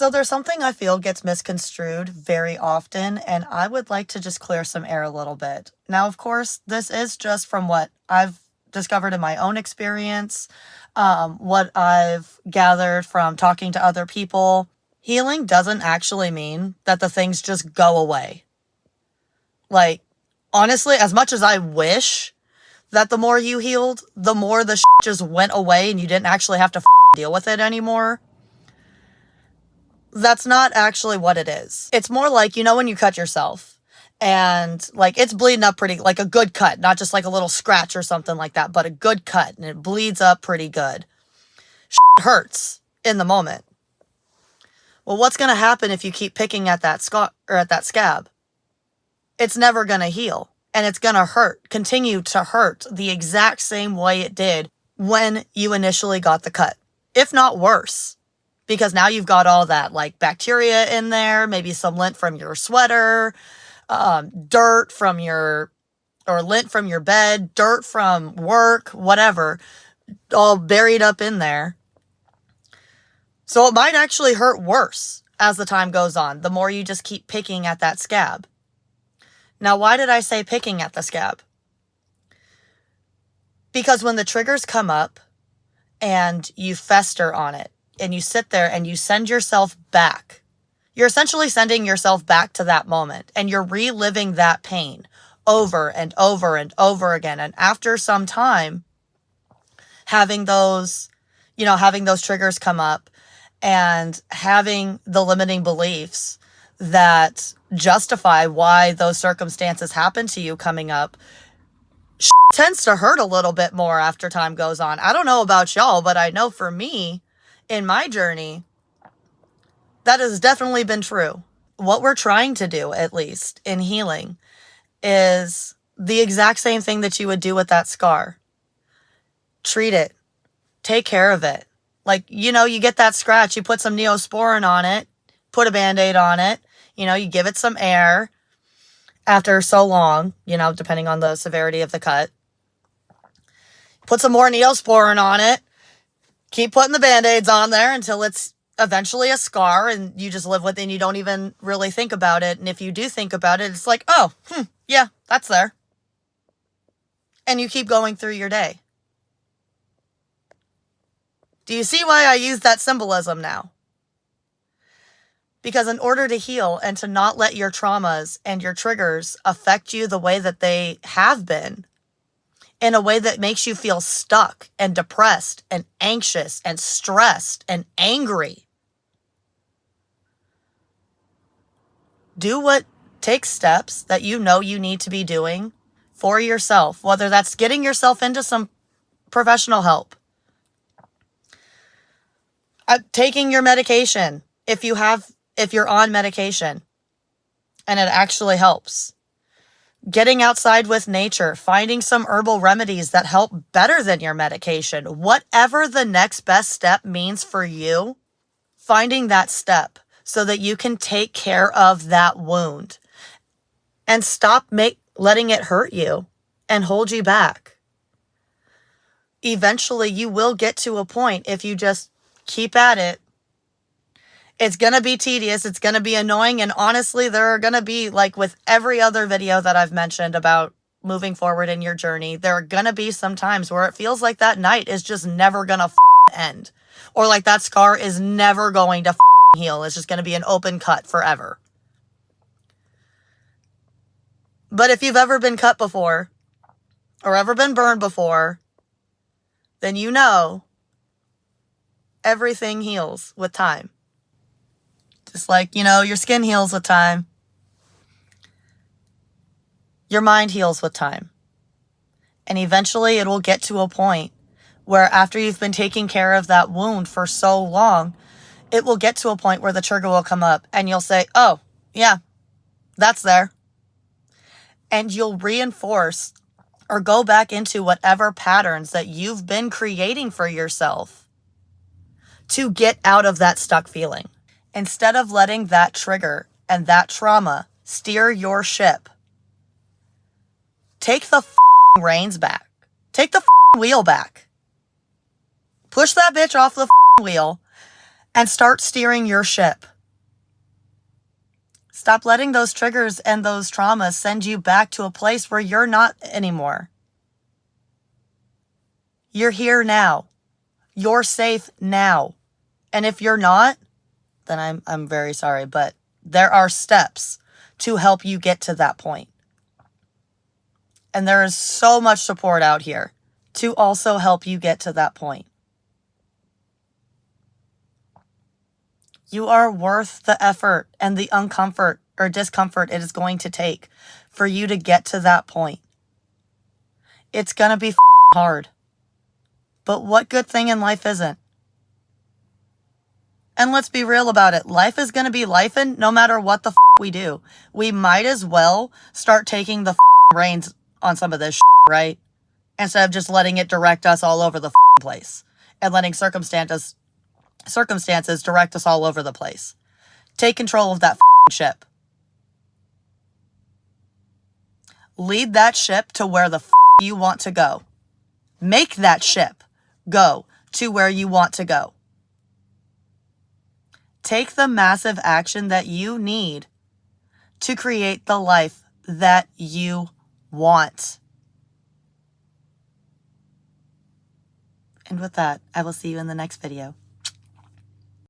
So there's something I feel gets misconstrued very often, and I would like to just clear some air a little bit. Now, of course, this is just from what I've discovered in my own experience, what I've gathered from talking to other people. Healing doesn't actually mean that the things just go away. Like, honestly, as much as I wish that the more you healed, the more the just went away and you didn't actually have to deal with it anymore, that's not actually what it is. It's more like, when you cut yourself and like it's bleeding up pretty, like a good cut, not just like a little scratch or something like that, but a good cut, and it bleeds up pretty good. Hurts in the moment. Well, what's going to happen if you keep picking at that scab? It's never going to heal, and it's going to continue to hurt the exact same way it did when you initially got the cut, if not worse. Because now you've got all that like bacteria in there, maybe some lint from your sweater, dirt from or lint from your bed, dirt from work, whatever, all buried up in there. So it might actually hurt worse as the time goes on, the more you just keep picking at that scab. Now, why did I say picking at the scab? Because when the triggers come up and you fester on it, and you sit there and you send yourself back. You're essentially sending yourself back to that moment, and you're reliving that pain over and over and over again. And after some time, having those triggers come up and having the limiting beliefs that justify why those circumstances happen to you coming up, tends to hurt a little bit more after time goes on. I don't know about y'all, but I know for me, in my journey, that has definitely been true. What we're trying to do, at least in healing, is the exact same thing that you would do with that scar. Treat it. Take care of it. Like, you get that scratch, you put some Neosporin on it, put a Band-Aid on it, you give it some air after so long, depending on the severity of the cut. Put some more Neosporin on it. Keep putting the Band-Aids on there until it's eventually a scar and you just live with it and you don't even really think about it. And if you do think about it, it's like, oh, yeah, that's there. And you keep going through your day. Do you see why I use that symbolism now? Because in order to heal and to not let your traumas and your triggers affect you the way that they have been, in a way that makes you feel stuck and depressed and anxious and stressed and angry. Take steps that you need to be doing for yourself, whether that's getting yourself into some professional help, taking your medication if you're on medication and it actually helps. Getting outside with nature, finding some herbal remedies that help better than your medication. Whatever the next best step means for you, finding that step so that you can take care of that wound and stop letting it hurt you and hold you back. Eventually, you will get to a point if you just keep at it. It's going to be tedious. It's going to be annoying. And honestly, there are going to be, like with every other video that I've mentioned about moving forward in your journey, there are going to be some times where it feels like that night is just never going to end. Or like that scar is never going to heal. It's just going to be an open cut forever. But if you've ever been cut before or ever been burned before, then everything heals with time. Just like, your skin heals with time. Your mind heals with time. And eventually it will get to a point where after you've been taking care of that wound for so long, it will get to a point where the trigger will come up and you'll say, oh, yeah, that's there. And you'll reinforce or go back into whatever patterns that you've been creating for yourself to get out of that stuck feeling. Instead of letting that trigger and that trauma steer your ship, take the reins back. Take the wheel back. Push that bitch off the wheel and start steering your ship. Stop letting those triggers and those traumas send you back to a place where you're not anymore. You're here now. You're safe now. And if you're not, then I'm very sorry, but there are steps to help you get to that point. And there is so much support out here to also help you get to that point. You are worth the effort and the uncomfort or discomfort it is going to take for you to get to that point. It's going to be hard. But what good thing in life isn't? And let's be real about it. Life is going to be lifing no matter what the we do. We might as well start taking the reins on some of this right? Instead of just letting it direct us all over the place and letting circumstances direct us all over the place. Take control of that ship. Lead that ship to where the you want to go. Make that ship go to where you want to go. Take the massive action that you need to create the life that you want. And with that, I will see you in the next video.